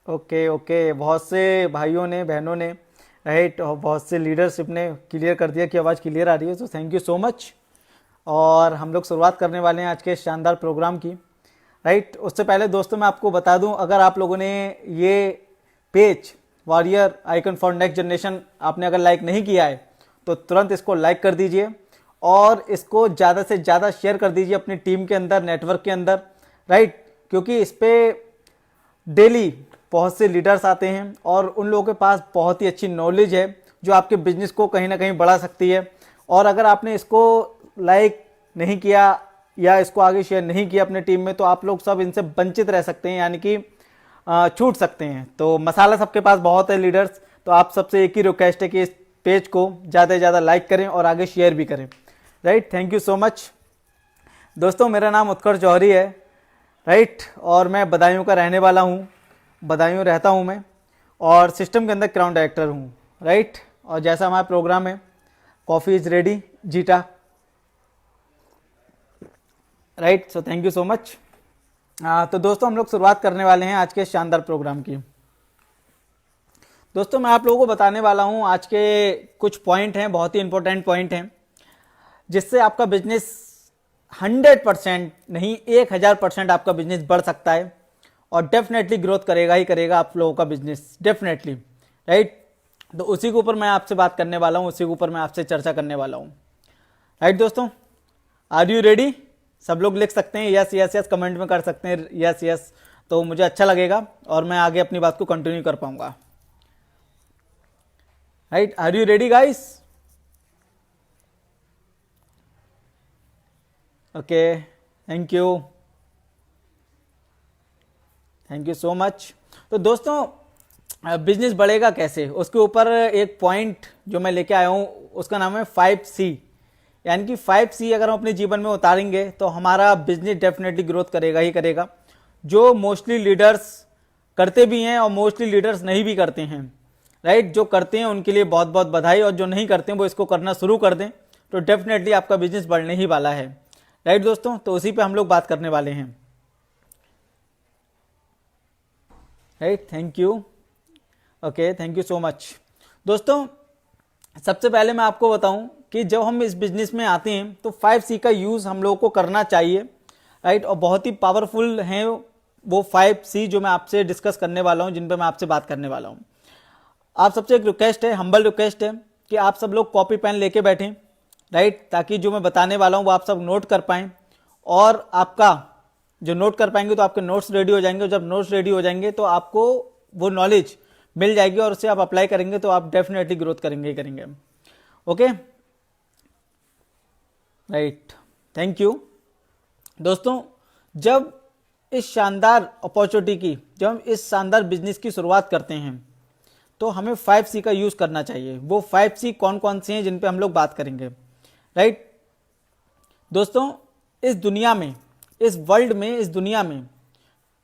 Okay okay, बहुत से भाइयों ने, बहनों ने, राइट, और बहुत से लीडरशिप ने क्लियर कर दिया कि आवाज़ क्लियर आ रही है, तो थैंक यू सो मच। और हम लोग शुरुआत करने वाले हैं आज के शानदार प्रोग्राम की। राइट, उससे पहले दोस्तों मैं आपको बता दूं, अगर आप लोगों ने ये page warrior icon for next generation आपने अगर लाइक नहीं किया है तो तुरंत इसको लाइक कर दीजिए और इसको ज़्यादा से ज़्यादा शेयर कर दीजिए अपनी टीम के अंदर, नेटवर्क के अंदर। राइट, क्योंकि इस पर डेली बहुत से लीडर्स आते हैं और उन लोगों के पास बहुत ही अच्छी नॉलेज है जो आपके बिजनेस को कहीं ना कहीं बढ़ा सकती है। और अगर आपने इसको लाइक नहीं किया या इसको आगे शेयर नहीं किया अपने टीम में, तो आप लोग सब इनसे वंचित रह सकते हैं, यानी कि छूट सकते हैं। तो मसाला सबके पास बहुत है लीडर्स, तो आप सबसे एक ही रिक्वेस्ट है कि इस पेज को ज़्यादा से ज़्यादा लाइक करें और आगे शेयर भी करें। Right, thank you so much. दोस्तों मेरा नाम उत्कर्ष जौहरी है, राइट, और मैं बदायूं का रहने वाला हूँ, बदायूं रहता हूँ मैं, और सिस्टम के अंदर क्राउन डायरेक्टर हूँ। राइट, और जैसा हमारा प्रोग्राम है, coffee is ready zeta. Right, so thank you so much. तो दोस्तों हम लोग शुरुआत करने वाले हैं आज के शानदार प्रोग्राम की। दोस्तों मैं आप लोगों को बताने वाला हूँ आज के कुछ पॉइंट हैं, बहुत ही इंपॉर्टेंट पॉइंट हैं, जिससे आपका बिजनेस 100% नहीं 1000% आपका बिजनेस बढ़ सकता है और डेफिनेटली ग्रोथ करेगा ही करेगा आप लोगों का बिजनेस, डेफिनेटली। राइट, तो उसी के ऊपर मैं आपसे बात करने वाला हूँ, उसी के ऊपर मैं आपसे चर्चा करने वाला हूँ। राइट दोस्तों, आर यू रेडी? सब लोग लिख सकते हैं यस यस यस, कमेंट में कर सकते हैं यस यस, तो मुझे अच्छा लगेगा और मैं आगे अपनी बात को कंटिन्यू कर पाऊंगा। Right, are you ready guys? Okay, thank you, thank you so much. तो दोस्तों बिजनेस बढ़ेगा कैसे, उसके ऊपर एक पॉइंट जो मैं लेके आया हूँ उसका नाम है 5C। यानी कि 5C अगर हम अपने जीवन में उतारेंगे तो हमारा बिजनेस डेफिनेटली ग्रोथ करेगा ही करेगा, जो मोस्टली लीडर्स करते भी हैं और मोस्टली लीडर्स नहीं भी करते हैं। राइट, जो करते हैं उनके लिए बहुत बहुत बधाई, और जो नहीं करते हैं वो इसको करना शुरू कर दें तो डेफिनेटली आपका बिजनेस बढ़ने ही वाला है। राइट दोस्तों, तो उसी पे हम लोग बात करने वाले हैं। Right, thank you, okay, thank you so much. दोस्तों सबसे पहले मैं आपको बताऊं कि जब हम इस बिजनेस में आते हैं तो 5C का यूज़ हम लोगों को करना चाहिए। राइट, और बहुत ही पावरफुल हैं वो 5C जो मैं आपसे डिस्कस करने वाला हूं, जिन पर मैं आपसे बात करने वाला हूं। आप सबसे एक रिक्वेस्ट है, हम्बल रिक्वेस्ट है कि आप सब लोग कॉपी पेन लेके बैठें। राइट, ताकि जो मैं बताने वाला हूं वो आप सब नोट कर पाएँ, और आपका जो नोट कर पाएंगे तो आपके नोट्स रेडी हो जाएंगे, और जब नोट्स रेडी हो जाएंगे तो आपको वो नॉलेज मिल जाएगी और उसे आप अप्लाई करेंगे तो आप डेफिनेटली ग्रोथ करेंगे ही करेंगे। Okay, right, thank you. दोस्तों जब इस शानदार अपॉर्चुनिटी की, जब हम इस शानदार बिजनेस की शुरुआत करते हैं तो हमें 5C का यूज़ करना चाहिए। वो 5C कौन कौन से हैं जिन पे हम लोग बात करेंगे। राइट दोस्तों, इस दुनिया में, इस वर्ल्ड में, इस दुनिया में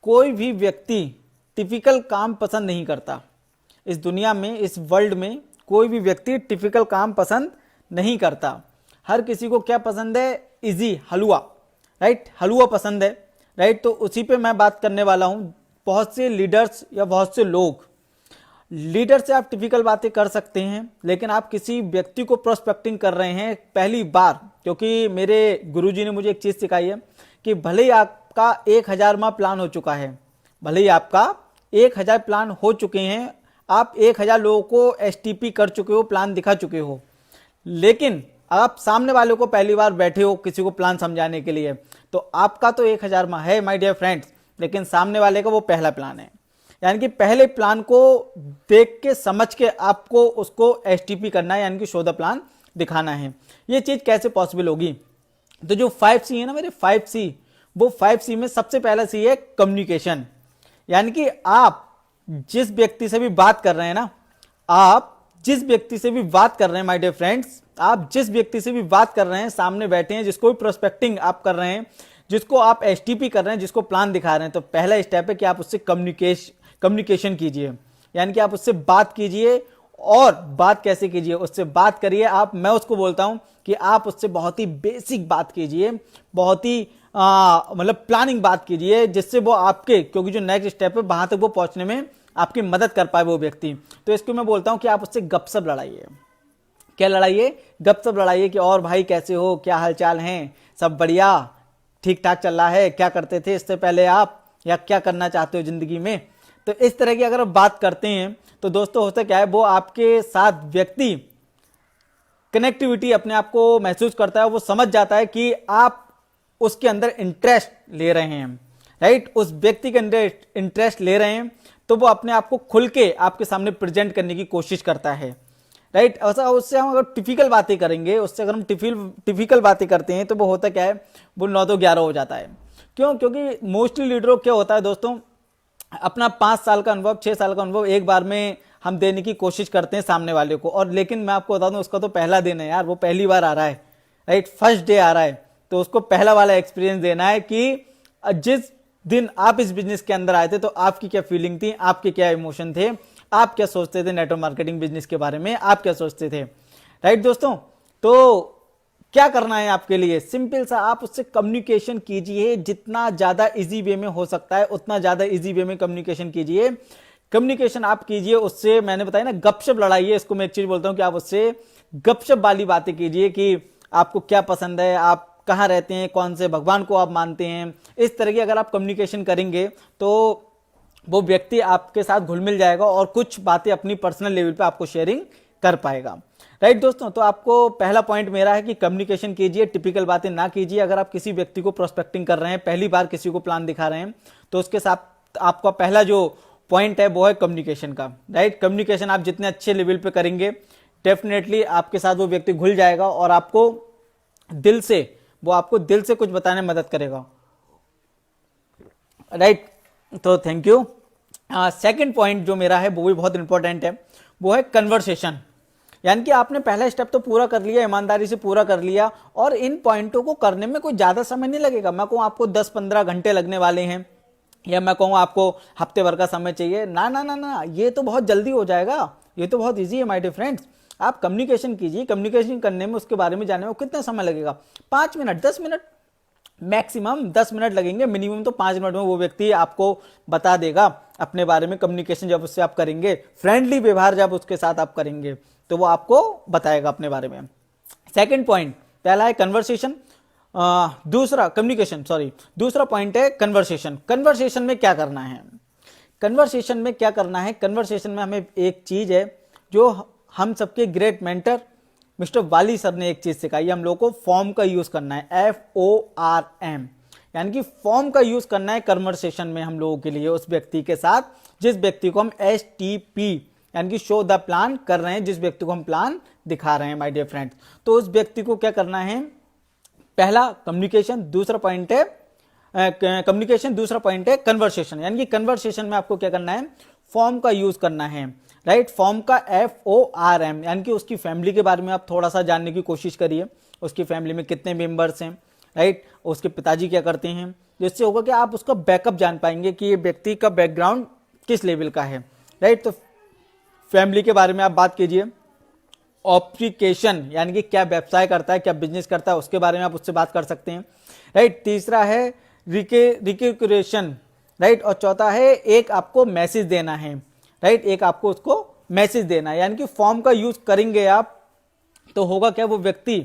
कोई भी व्यक्ति टिपिकल काम पसंद नहीं करता। इस दुनिया में, इस वर्ल्ड में कोई भी व्यक्ति टिपिकल काम पसंद नहीं करता। हर किसी को क्या पसंद है? इजी, हलवा। राइट, हलवा पसंद है। राइट, तो उसी पे मैं बात करने वाला हूँ। बहुत से लीडर्स या बहुत से लोग, लीडर से आप टिपिकल बातें कर सकते हैं, लेकिन आप किसी व्यक्ति को प्रोस्पेक्टिंग कर रहे हैं पहली बार, क्योंकि मेरे गुरुजी ने मुझे एक चीज़ सिखाई है कि भले ही आपका 1000वां प्लान हो चुका है, भले ही आपका 1000 प्लान हो चुके हैं, आप 1000 लोगों को STP कर चुके हो, प्लान दिखा चुके हो, लेकिन आप सामने वाले को पहली बार बैठे हो किसी को प्लान समझाने के लिए, तो आपका तो 1000वां है माय डियर फ्रेंड्स, लेकिन सामने वाले का वो पहला प्लान है। यानी कि पहले प्लान को देख के समझ के आपको उसको STP करना है, यानी कि शो द प्लान दिखाना है। ये चीज़ कैसे पॉसिबल होगी? तो जो 5C है ना मेरे, 5C, वो 5C में सबसे पहला C है कम्युनिकेशन। यानी कि आप जिस व्यक्ति से भी बात कर रहे हैं ना, आप जिस व्यक्ति से भी बात कर रहे हैं माय डियर फ्रेंड्स, आप जिस व्यक्ति से भी बात कर रहे हैं, सामने बैठे हैं, जिसको भी प्रोस्पेक्टिंग आप कर रहे हैं, जिसको आप STP कर रहे हैं, जिसको प्लान दिखा रहे हैं, तो पहला स्टेप है कि आप उससे कम्युनिकेशन कीजिए। यानी कि आप उससे बात कीजिए, और बात कैसे कीजिए? उससे बात करिए आप, मैं उसको बोलता हूं कि आप उससे बहुत ही बेसिक बात कीजिए, बहुत ही मतलब प्लानिंग बात कीजिए, जिससे वो आपके, क्योंकि जो नेक्स्ट स्टेप है वहां तक वो पहुंचने में आपकी मदद कर पाए वो व्यक्ति, तो इसको मैं बोलता हूं कि आप उससे गपशप लड़ाइए। क्या लड़ाइए? गपशप लड़ाइए कि और भाई कैसे हो, क्या हालचाल हैं, सब बढ़िया, ठीक ठाक चल रहा है, क्या करते थे इससे पहले आप, या क्या करना चाहते हो जिंदगी में। तो इस तरह की अगर आप बात करते हैं तो दोस्तों होता क्या है, वो आपके साथ व्यक्ति कनेक्टिविटी अपने आप को महसूस करता है, वो समझ जाता है कि आप उसके अंदर इंटरेस्ट ले रहे हैं, राइट, उस व्यक्ति के अंदर इंटरेस्ट ले रहे हैं, तो वो अपने आप को खुल के आपके सामने प्रेजेंट करने की कोशिश करता है, राइट। ऐसा उससे हम अगर टिपिकल बातें करेंगे, उससे अगर हम टिपिकल बातें करते हैं तो वो होता क्या है, वो 9 तो 11 हो जाता है। क्यों? क्योंकि मोस्टली लीडरों क्या होता है दोस्तों, अपना 5 साल का अनुभव, 6 साल का अनुभव एक बार में हम देने की कोशिश करते हैं सामने वाले को, और लेकिन मैं आपको बता दूं उसका तो पहला दिन है यार, वो पहली बार आ रहा है, राइट, फर्स्ट डे आ रहा है, तो उसको पहला वाला एक्सपीरियंस देना है कि जिस दिन आप इस बिजनेस के अंदर आए थे तो आपकी क्या फीलिंग थी, आपके क्या इमोशन थे, आप क्या सोचते थे नेटवर्क मार्केटिंग बिजनेस के बारे में, आप क्या सोचते थे, राइट दोस्तों। तो क्या करना है आपके लिए, सिंपल सा, आप उससे कम्युनिकेशन कीजिए, जितना ज्यादा इजी वे में हो सकता है उतना ज्यादा इजी वे में कम्युनिकेशन कीजिए। कम्युनिकेशन आप कीजिए उससे, मैंने बताया ना, गपशप लड़ाइए, इसको मैं एक चीज बोलता हूं कि आप उससे गपशप वाली बातें कीजिए कि आपको क्या पसंद है, आप कहाँ रहते हैं, कौन से भगवान को आप मानते हैं। इस तरह की अगर आप कम्युनिकेशन करेंगे तो वो व्यक्ति आपके साथ घुल मिल जाएगा और कुछ बातें अपनी पर्सनल लेवल पे आपको शेयरिंग कर पाएगा, राइट दोस्तों। तो आपको पहला पॉइंट मेरा है कि कम्युनिकेशन कीजिए, टिपिकल बातें ना कीजिए। अगर आप किसी व्यक्ति को प्रोस्पेक्टिंग कर रहे हैं, पहली बार किसी को प्लान दिखा रहे हैं, तो उसके साथ आपका पहला जो पॉइंट है वो है कम्युनिकेशन का, राइट। कम्युनिकेशन आप जितने अच्छे लेवल पे करेंगे, डेफिनेटली आपके साथ वो व्यक्ति घुल जाएगा और आपको दिल से कुछ बताने में मदद करेगा, राइट। तो थैंक यू। सेकंड पॉइंट जो मेरा है वो भी बहुत इंपॉर्टेंट है, वो है कन्वर्सेशन। यानी कि आपने पहला स्टेप तो पूरा कर लिया, ईमानदारी से पूरा कर लिया, और इन पॉइंटों को करने में कोई ज्यादा समय नहीं लगेगा। मैं कहूँ आपको 10-15 घंटे लगने वाले हैं, या मैं कहूँ आपको हफ्ते भर का समय चाहिए, ना ना ना ना, ये तो बहुत जल्दी हो जाएगा, ये तो बहुत ईजी है माय डियर फ्रेंड्स। आप कम्युनिकेशन कीजिए, कम्युनिकेशन करने में, उसके बारे में जानने में कितना समय लगेगा, 5 मिनट, 10 मिनट, मैक्सिमम 10 मिनट लगेंगे, मिनिमम तो 5 मिनट में वो व्यक्ति आपको बता देगा अपने बारे में। कम्युनिकेशन जब उससे आप करेंगे, फ्रेंडली व्यवहार जब उसके साथ आप करेंगे, तो वो आपको बताएगा अपने बारे में। सेकंड पॉइंट, पहला है कन्वर्सेशन, दूसरा कम्युनिकेशन, सॉरी, दूसरा पॉइंट है कन्वर्सेशन। कन्वर्सेशन में क्या करना है, कन्वर्सेशन में क्या करना है, कन्वर्सेशन में हमें एक चीज है जो हम सबके ग्रेट मेंटर मिस्टर वाली सर ने एक चीज सिखाई, हम लोग को फॉर्म का यूज करना है, FORM, यानी कि फॉर्म का यूज करना है कन्वर्सेशन में हम लोगों के लिए, उस व्यक्ति के साथ जिस व्यक्ति को हम STP यानी कि शो द प्लान कर रहे हैं, जिस व्यक्ति को हम प्लान दिखा रहे हैं माय डियर फ्रेंड्स। तो उस व्यक्ति को क्या करना है, पहला कम्युनिकेशन, दूसरा पॉइंट है कम्युनिकेशन, दूसरा पॉइंट है कन्वर्सेशन। यानी कि कन्वर्सेशन में आपको क्या करना है, फॉर्म का यूज करना है, राइट। फॉर्म का FORM, यानी कि उसकी फैमिली के बारे में आप थोड़ा सा जानने की कोशिश करिए, उसकी फैमिली में कितने मेंबर्स हैं, राइट, उसके पिताजी क्या करते हैं, जिससे होगा कि आप उसका बैकअप जान पाएंगे कि ये व्यक्ति का बैकग्राउंड किस लेवल का है, राइट। तो फैमिली के बारे में आप बात कीजिए। ऑप्लिकेशन, यानी कि क्या व्यवसाय करता है, क्या बिजनेस करता है, उसके बारे में आप उससे बात कर सकते हैं, राइट। तीसरा है रिक्यूरेशन, राइट। और चौथा है एक आपको मैसेज देना है, राइट, एक आपको उसको मैसेज देना है। यानी कि फॉर्म का यूज करेंगे आप, तो होगा क्या, वो व्यक्ति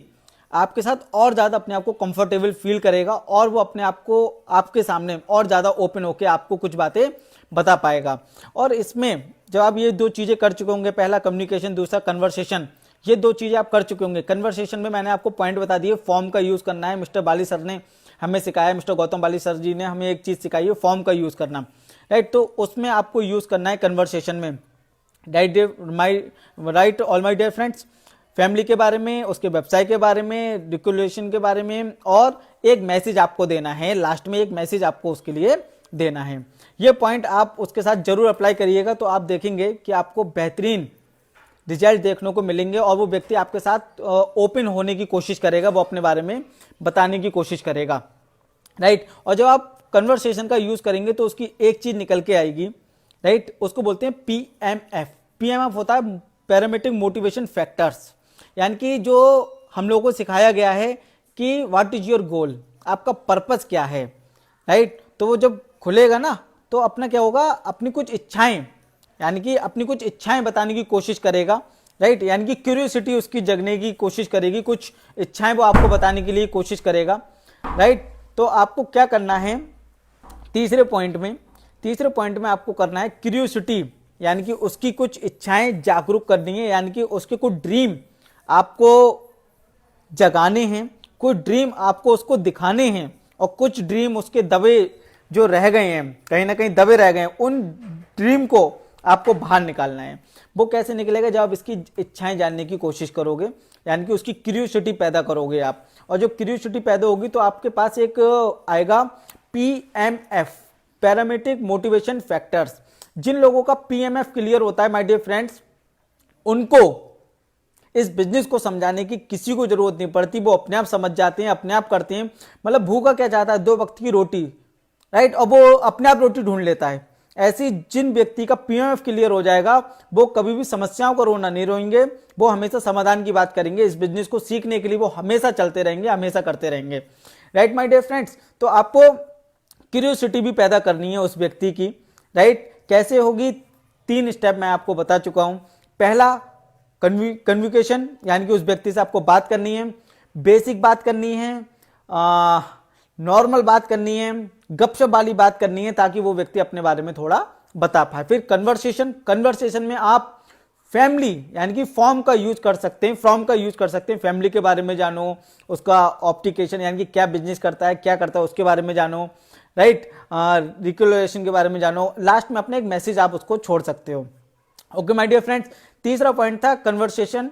आपके साथ और ज्यादा अपने आप को कंफर्टेबल फील करेगा और वो अपने आप को आपके सामने और ज्यादा ओपन होकर आपको कुछ बातें बता पाएगा। और इसमें जब आप ये 2 चीजें कर चुके होंगे, पहला कम्युनिकेशन, दूसरा कन्वर्सेशन, ये 2 चीजें आप कर चुके होंगे। कन्वर्सेशन में मैंने आपको पॉइंट बता दिए, फॉर्म का यूज करना है, मिस्टर बाली सर ने हमें सिखाया, मिस्टर गौतम बाली सर जी ने हमें एक चीज सिखाई है, फॉर्म का यूज करना, राइट। तो उसमें आपको यूज करना है कन्वर्सेशन में, right all my dear friends, family के बारे में, उसके व्यवसाय के बारे में, रिक्यूलेशन के बारे में, और एक मैसेज आपको देना है, लास्ट में एक मैसेज आपको उसके लिए देना है। ये पॉइंट आप उसके साथ जरूर अप्लाई करिएगा, तो आप देखेंगे कि आपको बेहतरीन रिजल्ट देखने को मिलेंगे और वो व्यक्ति आपके साथ ओपन होने की कोशिश करेगा, वो अपने बारे में बताने की कोशिश करेगा, राइट। और जब आप कन्वर्सेशन का यूज करेंगे तो उसकी एक चीज निकल के आएगी, राइट, उसको बोलते हैं PMF। PMF होता है पैरामीट्रिक मोटिवेशन फैक्टर्स, यानी कि जो हम लोगों को सिखाया गया है कि व्हाट इज योर गोल, आपका पर्पस क्या है, राइट। तो वो जब खुलेगा ना, तो अपना क्या होगा, अपनी कुछ इच्छाएं यानी कि अपनी कुछ इच्छाएं बताने की कोशिश करेगा, राइट, यानी कि क्यूरियोसिटी उसकी जगने की कोशिश करेगी, कुछ इच्छाएं वो आपको बताने के लिए कोशिश करेगा, राइट। तो आपको क्या करना है, तीसरे पॉइंट में आपको करना है क्यूरियोसिटी, यानी कि उसकी कुछ इच्छाएं जागरूक करनी है, यानी कि उसके कुछ ड्रीम आपको जगाने हैं, कुछ ड्रीम आपको उसको दिखाने हैं, और कुछ ड्रीम उसके दबे जो रह गए हैं, कहीं ना कहीं दबे रह गए हैं, उन ड्रीम को आपको बाहर निकालना है। वो कैसे निकलेगा, जब आप इसकी इच्छाएं जानने की कोशिश करोगे, यानी कि उसकी क्यूरियोसिटी पैदा करोगे आप, और जब क्यूरियोसिटी पैदा होगी तो आपके पास एक आएगा PMF, पैरामीट्रिक मोटिवेशन फैक्टर्स। जिन लोगों का PMF क्लियर होता है माय डियर फ्रेंड्स, उनको इस बिजनेस को समझाने की किसी को जरूरत नहीं पड़ती, वो अपने आप समझ जाते हैं, अपने आप करते हैं। मतलब भूखा क्या चाहता है, 2 वक्त की रोटी, राइट, और वो अपने आप रोटी ढूंढ लेता है। ऐसी जिन व्यक्ति का PMF क्लियर हो जाएगा, वो कभी भी समस्याओं को रोना नहीं रोएंगे, वो हमेशा समाधान की बात करेंगे। इस बिजनेस को सीखने के लिए वो हमेशा चलते रहेंगे, हमेशा करते रहेंगे, राइट माय डियर फ्रेंड्स। तो आपको क्यूरियोसिटी भी पैदा करनी है उस व्यक्ति की, राइट। कैसे होगी, 3 स्टेप मैं आपको बता चुका हूं। पहला कन्विकेशन, यानी कि उस व्यक्ति से आपको बात करनी है, बेसिक बात करनी है, नॉर्मल बात करनी है, गपशप वाली बात करनी है, ताकि वो व्यक्ति अपने बारे में थोड़ा बता पाए। फिर कन्वर्सेशन में आप फैमिली यानी कि फॉर्म का यूज कर सकते हैं, फैमिली के बारे में जानो, उसका ऑप्टिकेशन यानी कि क्या बिजनेस करता है, क्या करता है, उसके बारे में जानो, राइट, रिक्यूलेशन के बारे में जानो। लास्ट में अपने एक मैसेज आप उसको छोड़ सकते हो। ओके माय डियर फ्रेंड्स, तीसरा पॉइंट था कन्वर्सेशन,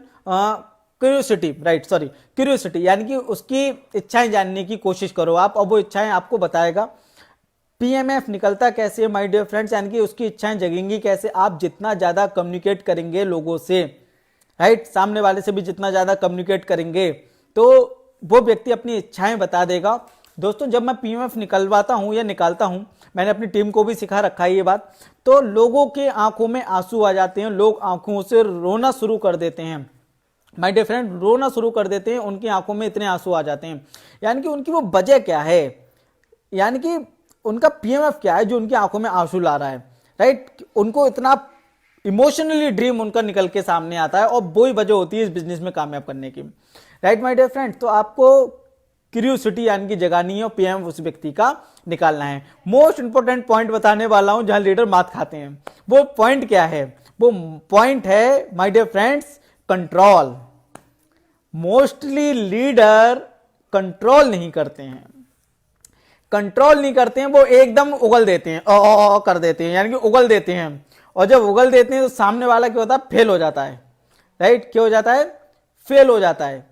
क्यूरियोसिटी, यानी कि उसकी इच्छाएं जानने की कोशिश करो आप, और वो इच्छाएं आपको बताएगा। PMF निकलता कैसे है माय डियर फ्रेंड्स, यानी कि उसकी इच्छाएं जगेंगी कैसे, आप जितना ज्यादा कम्युनिकेट करेंगे लोगों से, राइट, सामने वाले से भी जितना ज्यादा कम्युनिकेट करेंगे, तो वो व्यक्ति अपनी इच्छाएं बता देगा। दोस्तों, जब मैं PMF निकलवाता हूं या निकालता हूं, मैंने अपनी टीम को भी सिखा रखा है ये बात, तो लोगों के आंखों में आंसू आ जाते हैं, लोग आंखों से रोना शुरू कर देते हैं माय डियर फ्रेंड, रोना शुरू कर देते हैं, उनकी आंखों में इतने आंसू आ जाते हैं। यानी कि उनकी वो वजह क्या है, यानी कि उनका PMF क्या है जो उनकी आंखों में आंसू ला रहा है, राइट। उनको इतना इमोशनली ड्रीम उनका निकल के सामने आता है, और वही वजह होती है इस बिजनेस में कामयाब करने की, राइट माय डियर फ्रेंड। तो आपको क्यूरियोसिटी यानी कि जगानी है, और PMF उस व्यक्ति का निकालना है। मोस्ट इंपोर्टेंट पॉइंट बताने वाला हूं जहां लीडर मात खाते हैं। वो पॉइंट क्या है, वो पॉइंट है my dear friends control. Mostly leader control नहीं करते हैं, वो एकदम उगल देते हैं, कर देते हैं, यानी कि उगल देते हैं। और जब उगल देते हैं तो सामने वाला क्या होता है, फेल हो जाता है, राइट। क्या हो जाता है, फेल हो जाता है।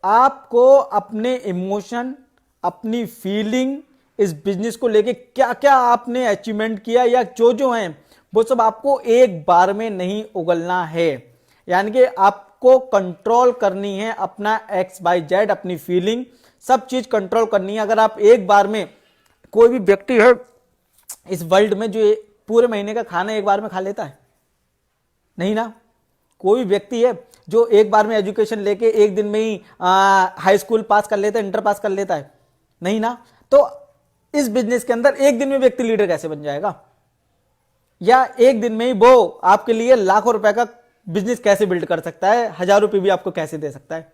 आपको अपने इमोशन, अपनी फीलिंग, इस बिजनेस को लेके क्या क्या आपने अचीवमेंट किया या जो है वो सब आपको एक बार में नहीं उगलना है, यानी कि आपको कंट्रोल करनी है अपना XYZ, अपनी फीलिंग, सब चीज कंट्रोल करनी है। अगर आप एक बार में, कोई भी व्यक्ति है इस वर्ल्ड में जो पूरे महीने का खाना एक बार में खा लेता है, नहीं ना। कोई व्यक्ति है जो एक बार में एजुकेशन लेके एक दिन में ही हाई स्कूल पास कर लेता है, इंटर पास कर लेता है, नहीं ना। तो इस बिजनेस के अंदर एक दिन में व्यक्ति लीडर कैसे बन जाएगा, या एक दिन में ही वो आपके लिए लाखों रुपए का बिजनेस कैसे बिल्ड कर सकता है, 1000 रुपए भी आपको कैसे दे सकता है।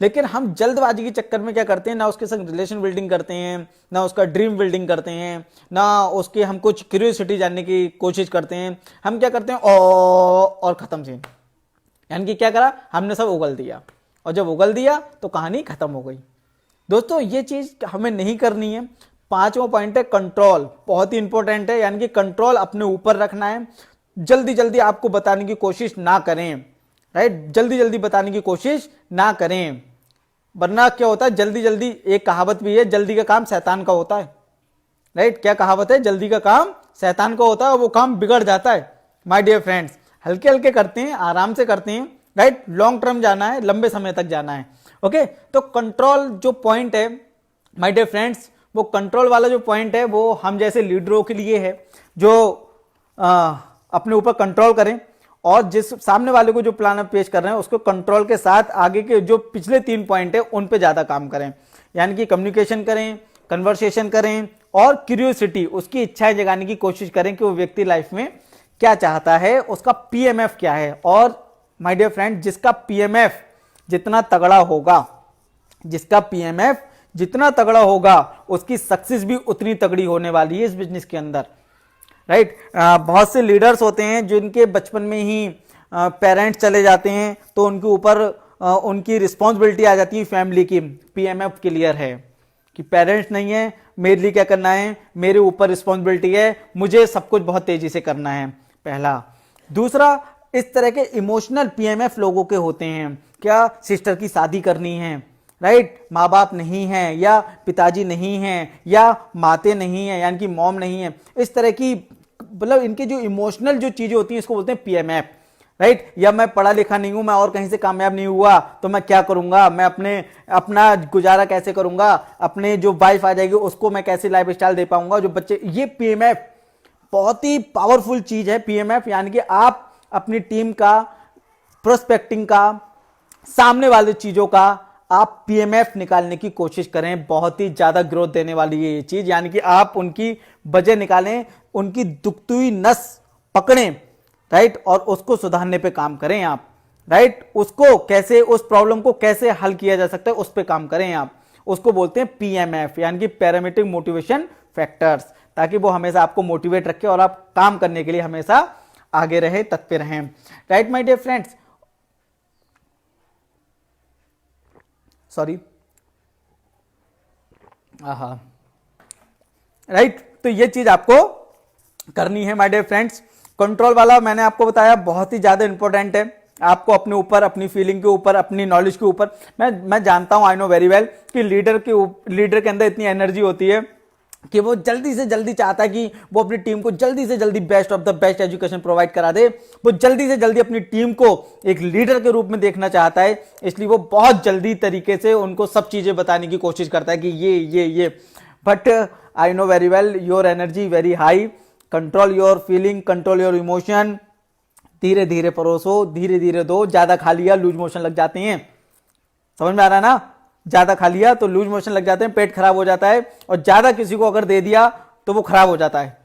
लेकिन हम जल्दबाजी के चक्कर में क्या करते हैं, ना उसके संग रिलेशन बिल्डिंग करते हैं, ना उसका ड्रीम बिल्डिंग करते हैं, ना उसके हम कुछ क्यूरियोसिटी जानने की कोशिश करते हैं। हम क्या करते हैं, और खत्म सीन, यानी कि क्या करा, हमने सब उगल दिया, और जब उगल दिया तो कहानी खत्म हो गई। दोस्तों, ये चीज हमें नहीं करनी है। 5वां पॉइंट है कंट्रोल, बहुत ही इंपॉर्टेंट है, यानी कि कंट्रोल अपने ऊपर रखना है। जल्दी जल्दी आपको बताने की कोशिश ना करें, राइट, जल्दी जल्दी बताने की कोशिश ना करें, वरना क्या होता है, जल्दी जल्दी, एक कहावत भी है, जल्दी का काम शैतान का होता है, राइट। क्या कहावत है, जल्दी का काम शैतान का होता है, और वो काम बिगड़ जाता है। माय डियर फ्रेंड्स, हल्के हल्के करते हैं, आराम से करते हैं, राइट, लॉन्ग टर्म जाना है, लंबे समय तक जाना है। ओके, तो कंट्रोल जो पॉइंट है माय डियर फ्रेंड्स, वो कंट्रोल वाला जो पॉइंट है वो हम जैसे लीडरों के लिए है, जो अपने ऊपर कंट्रोल करें, और जिस सामने वाले को जो प्लान आप पेश कर रहे हैं उसको कंट्रोल के साथ आगे के जो पिछले 3 पॉइंट है उन पे ज्यादा काम करें, यानी कि कम्युनिकेशन करें, कन्वर्सेशन करें, और क्यूरियोसिटी, उसकी इच्छाएं जगाने की कोशिश करें कि वो व्यक्ति लाइफ में क्या चाहता है, उसका पीएमएफ क्या है। और माय डियर फ्रेंड, जिसका पीएमएफ जितना तगड़ा होगा, जिसका पीएमएफ जितना तगड़ा होगा, उसकी सक्सेस भी उतनी तगड़ी होने वाली है इस बिजनेस के अंदर, राइट। बहुत से लीडर्स होते हैं जिनके बचपन में ही पेरेंट्स चले जाते हैं, तो उनके ऊपर उनकी रिस्पॉन्सिबिलिटी आ जाती है फैमिली की। पीएमएफ क्लियर है कि पेरेंट्स नहीं है, मेरे लिए क्या करना है, मेरे ऊपर रिस्पॉन्सिबिलिटी है, मुझे सब कुछ बहुत तेजी से करना है, पहला। दूसरा, इस तरह के इमोशनल पीएमएफ लोगों के होते हैं, क्या सिस्टर की शादी करनी है, राइट, माँ बाप नहीं है, या पिताजी नहीं है, या माते नहीं है, यानी कि मॉम नहीं है, इस तरह की, मतलब इनके जो इमोशनल जो चीजें होती हैं इसको बोलते हैं पीएमएफ, राइट। या मैं पढ़ा लिखा नहीं हूं, मैं और कहीं से कामयाब नहीं हुआ तो मैं क्या करूंगा, मैं अपना गुजारा कैसे करूंगा, अपने जो वाइफ आ जाएगी उसको मैं कैसे लाइफ स्टाइल दे पाऊंगा, जो बच्चे, ये पीएमएफ बहुत ही पावरफुल चीज है। पीएमएफ यानी कि आप अपनी टीम का, प्रोस्पेक्टिंग का, सामने वाली चीजों का आप पीएमएफ निकालने की कोशिश करें। बहुत ही ज्यादा ग्रोथ देने वाली है ये चीज, यानी कि आप उनकी वजह निकालें, उनकी दुखती हुई नस पकड़ें, राइट, और उसको सुधारने पे काम करें आप, राइट। उसको कैसे, उस प्रॉब्लम को कैसे हल किया जा सकता है उस पे काम करें आप। उसको बोलते हैं पीएमएफ, यानी कि पैरामीट्रिक मोटिवेशन फैक्टर्स, ताकि वो हमेशा आपको मोटिवेट रखे और आप काम करने के लिए हमेशा आगे रहे, तत्पर रहें, right my dear friends. Sorry, right. तो ये चीज आपको करनी है माय डियर फ्रेंड्स। कंट्रोल वाला मैंने आपको बताया बहुत ही ज्यादा इंपॉर्टेंट है, आपको अपने ऊपर, अपनी फीलिंग के ऊपर, अपनी नॉलेज के ऊपर। मैं जानता हूं, आई नो वेरी वेल कि लीडर के अंदर इतनी एनर्जी होती है कि वो जल्दी से जल्दी चाहता है कि वो अपनी टीम को जल्दी से जल्दी best of the best education provide करा दे। वो जल्दी से जल्दी अपनी टीम को एक लीडर के रूप में देखना चाहता है, इसलिए वो बहुत जल्दी तरीके से उनको सब चीजें बताने की कोशिश करता है कि ये। But I know very well your energy very high. Control your feeling, control your emotion, धीरे धीरे परोसो, धीरे धीरे दो। ज्यादा खा लिया लूज मोशन लग जाते हैं, समझ में आ रहा है ना, ज्यादा खा लिया तो लूज मोशन लग जाते हैं, पेट खराब हो जाता है, और ज्यादा किसी को अगर दे दिया तो वो खराब हो जाता है।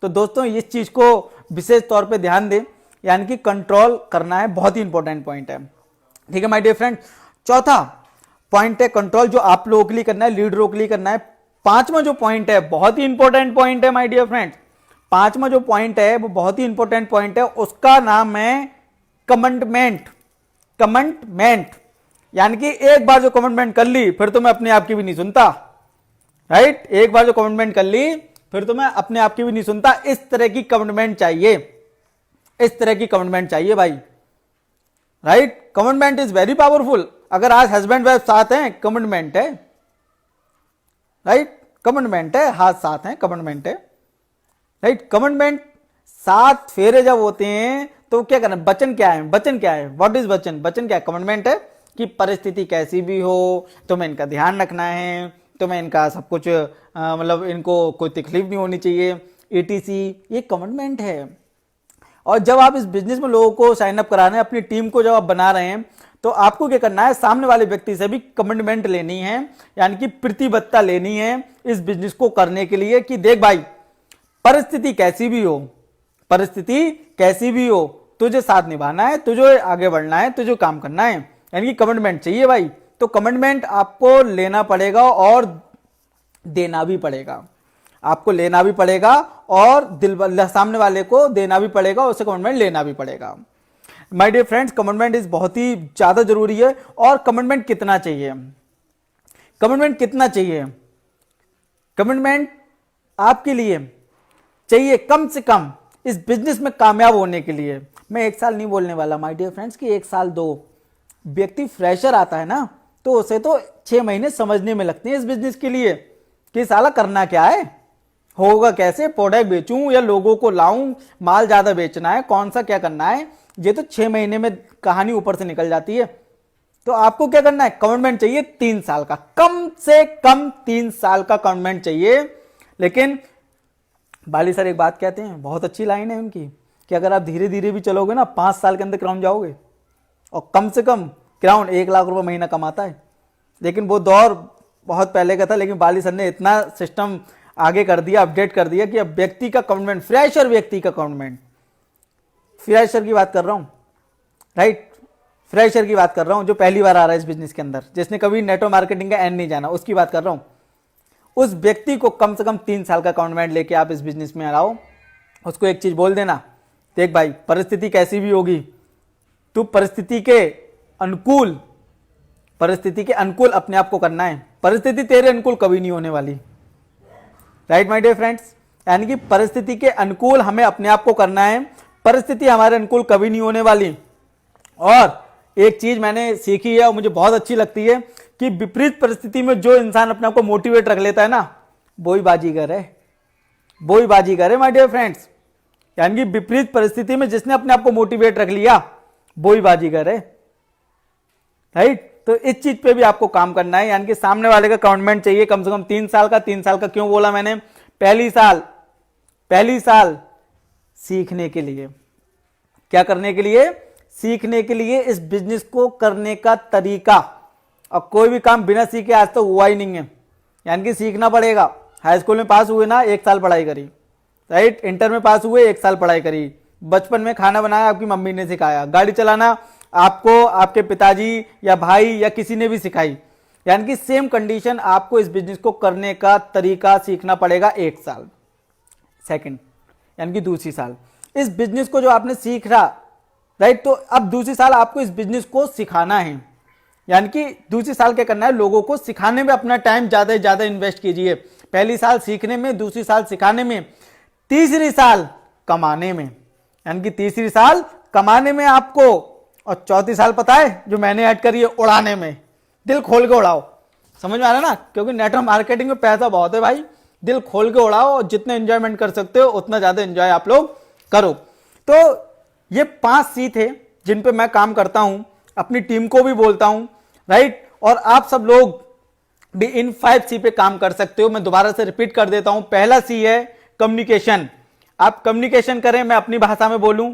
तो दोस्तों इस चीज को विशेष तौर पे ध्यान दें, यानी कि कंट्रोल करना है, बहुत ही इंपॉर्टेंट पॉइंट है, ठीक है माय डियर फ्रेंड। चौथा पॉइंट है कंट्रोल, जो आप लोगों के लिए करना है, लीडरों के लिए करना है। पांचवा जो पॉइंट है बहुत ही इंपॉर्टेंट पॉइंट है माय डियर फ्रेंड, पांचवा जो पॉइंट है वो बहुत ही इंपॉर्टेंट पॉइंट है, उसका नाम है कमिटमेंट। कमिटमेंट यानी कि एक बार जो कमिटमेंट कर ली फिर तो मैं अपने आप की भी नहीं सुनता, राइट। एक बार जो कमिटमेंट कर ली फिर तो मैं अपने आप की भी नहीं सुनता। इस तरह की कमिटमेंट चाहिए, इस तरह की कमिटमेंट चाहिए भाई, right. Commitment is very powerful. अगर आज हस्बैंड वाइफ साथ हैं, कमिटमेंट है, राइट, कमिटमेंट है, हाथ साथ हैं, कमिटमेंट है, राइट। कमिटमेंट, 7 फेरे जब होते हैं तो क्या करना, वचन क्या है, वचन क्या है, व्हाट इज वचन, वचन क्या है, कमिटमेंट है कि परिस्थिति कैसी भी हो तुम्हें इनका ध्यान रखना है, तुम्हें इनका सब कुछ मतलब इनको कोई तकलीफ नहीं होनी चाहिए, ETC, ये कमिटमेंट है। और जब आप इस बिजनेस में लोगों को साइन अप करा रहे हैं, अपनी टीम को जब आप बना रहे हैं, तो आपको क्या करना है, सामने वाले व्यक्ति से भी कमिटमेंट लेनी है, यानी कि प्रतिबद्धता लेनी है इस बिजनेस को करने के लिए कि देख भाई परिस्थिति कैसी भी हो, परिस्थिति कैसी भी हो, तुझे साथ निभाना है, तुझे आगे बढ़ना है, तुझे काम करना है, यानी कि कमिटमेंट चाहिए भाई। तो कमिटमेंट आपको लेना पड़ेगा और देना भी पड़ेगा, आपको लेना भी पड़ेगा और सामने वाले को देना भी पड़ेगा, उससे कमिटमेंट लेना भी पड़ेगा। My dear friends, commitment is बहुत ही ज्यादा जरूरी है। और कमिटमेंट कितना चाहिए, कमिटमेंट कितना चाहिए, कमिटमेंट आपके लिए चाहिए कम से कम इस बिजनेस में कामयाब होने के लिए। मैं 1 साल नहीं बोलने वाला माय डियर फ्रेंड्स कि 1 साल 2। व्यक्ति फ्रेशर आता है ना तो उसे तो 6 महीने समझने में लगते हैं इस बिजनेस के लिए कि साला करना क्या है, होगा कैसे, प्रोडक्ट बेचूं या लोगों को लाऊं, माल ज्यादा बेचना है, कौन सा क्या करना है, ये तो 6 महीने में कहानी ऊपर से निकल जाती है। तो आपको क्या करना है, कमिटमेंट चाहिए 3 साल का, कम से कम 3 साल का कमिटमेंट चाहिए। लेकिन बाली सर एक बात कहते हैं, बहुत अच्छी लाइन है उनकी, कि अगर आप धीरे धीरे भी चलोगे ना 5 साल के अंदर क्राउन जाओगे। और कम से कम क्राउन 1 लाख रुपए महीना कमाता है। लेकिन वो दौर बहुत पहले का था, लेकिन बाली सर ने इतना सिस्टम आगे कर दिया, अपडेट कर दिया कि अब व्यक्ति का कमिटमेंट, फ्रेशर व्यक्ति का कमिटमेंट, फ्रेशर की बात कर रहा हूं, राइट, फ्रेशर की बात कर रहा हूं जो पहली बार आ रहा है इस बिजनेस के अंदर, जिसने कभी नेटवर्क मार्केटिंग का एंड नहीं जाना, उसकी बात कर रहा हूं। उस व्यक्ति को कम से कम 3 साल का कमिटमेंट लेके आप इस बिजनेस में आओ। उसको एक चीज बोल देना, देख भाई परिस्थिति कैसी भी होगी, तू परिस्थिति के अनुकूल अपने आप को करना है। परिस्थिति तेरे अनुकूल कभी नहीं होने वाली, राइट माय डियर फ्रेंड्स। यानी कि परिस्थिति के अनुकूल हमें अपने आप को करना है, परिस्थिति हमारे अनुकूल कभी नहीं होने वाली। और एक चीज मैंने सीखी है और मुझे बहुत अच्छी लगती है कि विपरीत परिस्थिति में जो इंसान अपने आप को मोटिवेट रख लेता है ना, वो ही बाजीगर है, वो ही बाजीगर है माय डियर फ्रेंड्स। यानी कि विपरीत परिस्थिति में जिसने अपने आप को मोटिवेट रख लिया वो ही बाजीगर है, राइट। तो इस चीज पे भी आपको काम करना है, यानी कि सामने वाले का कमिटमेंट चाहिए कम से कम 3 साल का। 3 साल का क्यों बोला मैंने? पहली साल सीखने के लिए, क्या करने के लिए? सीखने के लिए, इस बिजनेस को करने का तरीका। और कोई भी काम बिना सीखे आज तक हुआ ही नहीं है, यानी कि सीखना पड़ेगा। हाई स्कूल में पास हुए ना, 1 साल पढ़ाई करी, राइट। इंटर में पास हुए, 1 साल पढ़ाई करी। बचपन में खाना बनाना आपकी मम्मी ने सिखाया, गाड़ी चलाना आपको आपके पिताजी या भाई या किसी ने भी सिखाई। यानी कि सेम कंडीशन, आपको इस बिजनेस को करने का तरीका सीखना पड़ेगा 1 साल। सेकंड, यानी कि दूसरी साल इस बिजनेस को जो आपने सीख रहा, राइट, तो अब दूसरी साल आपको इस बिजनेस को सिखाना है। यानी कि दूसरी साल क्या करना है? लोगों को सिखाने में अपना टाइम ज्यादा से ज्यादा इन्वेस्ट कीजिए। पहली साल सीखने में, दूसरी साल सिखाने में, तीसरी साल कमाने में। यानी कि तीसरी साल कमाने में आपको, और चौथी साल पता है जो मैंने ऐड करी है, उड़ाने में। दिल खोल के उड़ाओ, समझ में आ रहा है ना? क्योंकि नेटवर्क मार्केटिंग में पैसा बहुत है भाई। दिल खोल के उड़ाओ और जितना एंजॉयमेंट कर सकते हो उतना ज्यादा एंजॉय आप लोग करो। तो ये 5 सी थे जिन पे मैं काम करता हूं, अपनी टीम को भी बोलता हूं, राइट। और आप सब लोग भी इन 5 सी पे काम कर सकते हो। मैं दोबारा से रिपीट कर देता हूं। पहला सी है कम्युनिकेशन। आप कम्युनिकेशन करें। मैं अपनी भाषा में बोलूं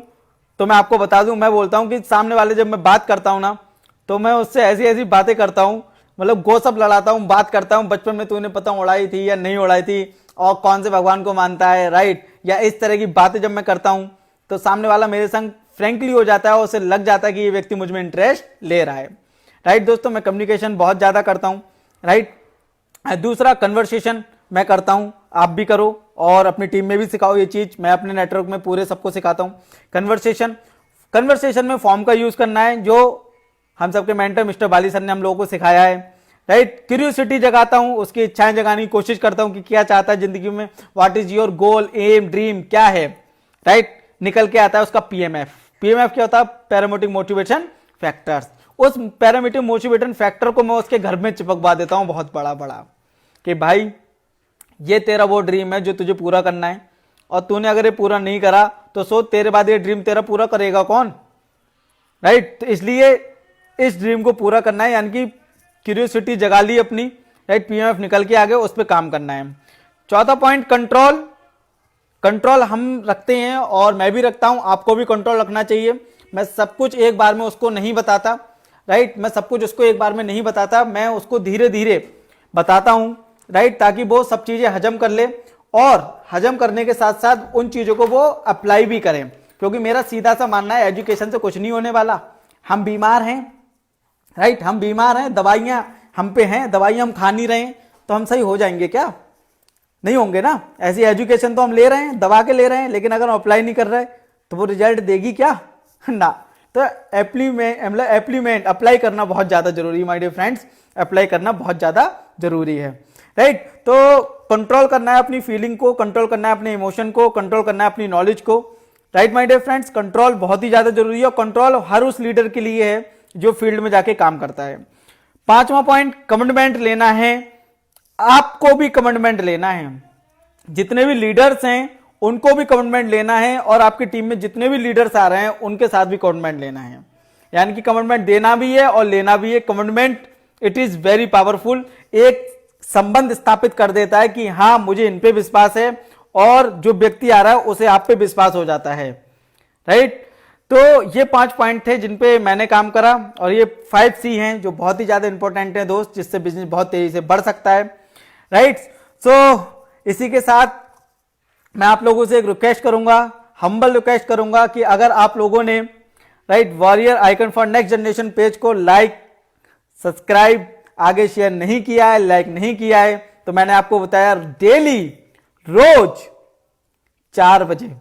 तो मैं आपको बता दूं, मैं बोलता हूं कि सामने वाले जब मैं बात करता हूं ना, तो मैं उससे ऐसी ऐसी बातें करता हूं, मतलब गोसप लड़ाता हूं, बात करता हूं, बचपन में तूने पतंग उड़ाई थी या नहीं उड़ाई थी, और कौन से भगवान को मानता है, राइट, या इस तरह की बातें जब मैं करता हूं तो सामने वाला मेरे संग फ्रेंकली हो जाता है और उसे लग जाता है कि ये व्यक्ति मुझ में इंटरेस्ट ले रहा है, राइट। दोस्तों, मैं कम्युनिकेशन बहुत ज्यादा करता हूं, राइट। दूसरा, कन्वर्सेशन मैं करता हूं, आप भी करो और अपनी टीम में भी सिखाओ ये चीज। मैं अपने नेटवर्क में पूरे सबको सिखाता हूं कन्वर्सेशन में फॉर्म का यूज करना है, जो हम सबके मेंटर मिस्टर बाली सर ने हम लोगों को सिखाया है, राइट। क्यूरियोसिटी जगाता हूं, उसकी इच्छाएं जगाने की कोशिश करता हूं कि क्या चाहता है जिंदगी में, what is your goal, aim, dream क्या है, राइट। निकल के आता है उसका पीएमएफ क्या होता है? Parameter motivation factors. उस पैरामीटर मोटिवेशन फैक्टर को मैं उसके घर में चिपकवा देता हूं बहुत बड़ा बड़ा, कि भाई ये तेरा वो ड्रीम है जो तुझे पूरा करना है, और तूने अगर ये पूरा नहीं करा तो सोच तेरे बाद ये ड्रीम तेरा पूरा करेगा कौन, राइट। तो इसलिए इस ड्रीम को पूरा करना है, यानी कि क्यूरियोसिटी जगा ली अपनी, राइट। पीएमएफ निकल के आगे उस पर काम करना है। चौथा पॉइंट, कंट्रोल हम रखते हैं और मैं भी रखता हूं, आपको भी कंट्रोल रखना चाहिए। मैं सब कुछ एक बार में उसको नहीं बताता, राइट। मैं सब कुछ उसको एक बार में नहीं बताता, मैं उसको धीरे धीरे बताता हूं, राइट, ताकि वो सब चीजें हजम कर ले, और हजम करने के साथ साथ उन चीजों को वो अप्लाई भी करें। क्योंकि मेरा सीधा सा मानना है, एजुकेशन से कुछ नहीं होने वाला। हम बीमार हैं, राइट, हम बीमार हैं, दवाइयां हम पे हैं, दवाइयां हम खा नहीं रहे हैं, तो हम सही हो जाएंगे क्या? नहीं होंगे ना। ऐसी एजुकेशन तो हम ले रहे हैं, दबा के ले रहे हैं, लेकिन अगर हम अप्लाई नहीं कर रहे तो वो रिजल्ट देगी क्या? ना। तो अप्लाई करना बहुत ज्यादा जरूरी है माय डियर फ्रेंड्स, अप्लाई करना बहुत ज्यादा जरूरी है, राइट। तो कंट्रोल करना है अपनी फीलिंग को, कंट्रोल करना है अपने इमोशन को, कंट्रोल करना है अपनी नॉलेज को, right my dear friends. Control बहुत ही ज्यादा जरूरी है, और कंट्रोल हर उस लीडर के लिए है जो फील्ड में जाके काम करता है। 5वां पॉइंट, कमिटमेंट लेना है। आपको भी कमिटमेंट लेना है, जितने भी लीडर्स हैं उनको भी कमिटमेंट लेना है, और आपकी टीम में जितने भी लीडर्स आ रहे हैं उनके साथ भी कमिटमेंट लेना है। यानी कि कमिटमेंट देना भी है और लेना भी है। Commitment it is very powerful, एक संबंध स्थापित कर देता है कि हाँ मुझे इन पे विश्वास है, और जो व्यक्ति आ रहा है उसे आप पे विश्वास हो जाता है, राइट। तो ये 5 पॉइंट थे जिन पे मैंने काम करा, और ये 5 सी हैं जो बहुत ही ज्यादा इंपॉर्टेंट है दोस्त, जिससे बिजनेस बहुत तेजी से बढ़ सकता है, राइट। सो इसी के साथ मैं आप लोगों से एक रिक्वेस्ट करूंगा, हम्बल रिक्वेस्ट करूंगा कि अगर आप लोगों ने right warrior icon for next generation page को लाइक, सब्सक्राइब, आगे शेयर नहीं किया है, लाइक नहीं किया है, तो मैंने आपको बताया डेली रोज 4 बजे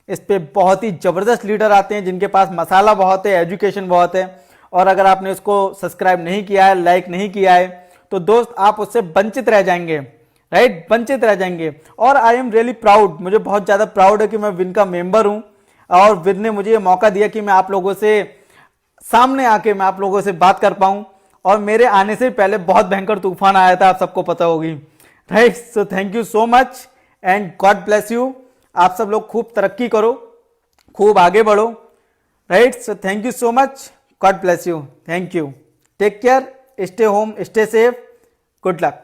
इस पे बहुत ही जबरदस्त लीडर आते हैं जिनके पास मसाला बहुत है, एजुकेशन बहुत है। और अगर आपने उसको सब्सक्राइब नहीं किया है, लाइक नहीं किया है, तो दोस्त आप उससे वंचित रह जाएंगे, राइट, वंचित रह जाएंगे। और आई एम रियली प्राउड, मुझे बहुत ज्यादा प्राउड है कि मैं विन का मेंबर हूं और विन ने मुझे ये मौका दिया कि मैं आप लोगों से सामने आके मैं आप लोगों से बात कर पाऊं। और मेरे आने से पहले बहुत भयंकर तूफान आया था, आप सबको पता होगी, right. So thank you so much and God bless you. आप सब लोग खूब तरक्की करो, खूब आगे बढ़ो, right. So thank you so much, God bless you, thank you, take care, stay home, stay safe, good luck.